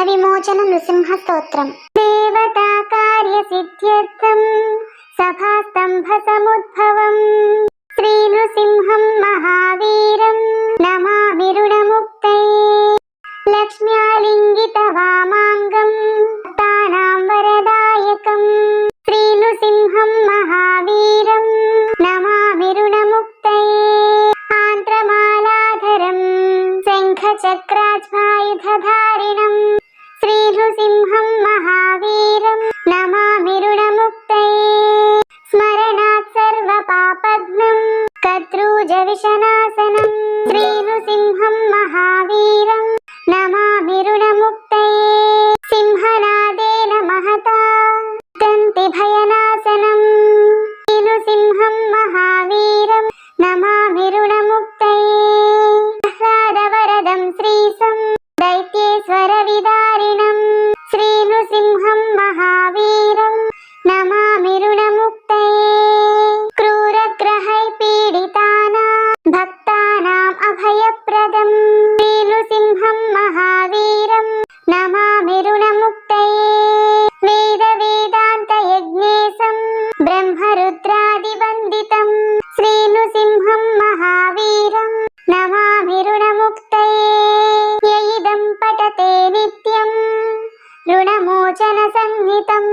విమోచన నృసింహ స్తోత్రం. దేవతా కార్య సిద్ధ్యర్థం సభాస్తంభ సముద్భవం శ్రీ నృసింహం మహావీరం నమామి రుణముక్తయే. లక్ష్మ్యాలింగిత వామాంగం భక్తానాం వరదాయకం శ్రీ నృసింహం మహావీరం నమామి రుణముక్తయే. ఆంత్రమాలాధరం శంఖచక్రాజ్వాయుధధారిణం శ్రీ నృసింహం మహావీరం నమామి రుణముక్తయే. స్మరణాత్ సర్వపాపఘ్నం కర్తృజ విషనాశనం శ్రీ నృసింహం మహావీరం నమామి రుణముక్తయే. సింహనాదేన మహతా దంతి భయనాశనం శ్రీ నృసింహం మహావీరం నమామి రుణముక్తయే. ఆహ్లాదవరదం శ్రీశం దైత్యేశ్వర విదారిణం శ్రీ నృసింహం మహావీరం నమామి రుణముక్తయే. క్రూరగ్రహై పీడితానాం భక్తానాం అభయప్రదం శ్రీ నృసింహం మహావీరం నమామి రుణముక్తయే. వేద వేదాంత యజ్ఞేశం బ్రహ్మరుద్రాదివందితం శ్రీ నృసింహం మహావీరం నమామి రుణముక్తయే. యయిదం పఠతే నిత్యం రుణమోచన సంహితం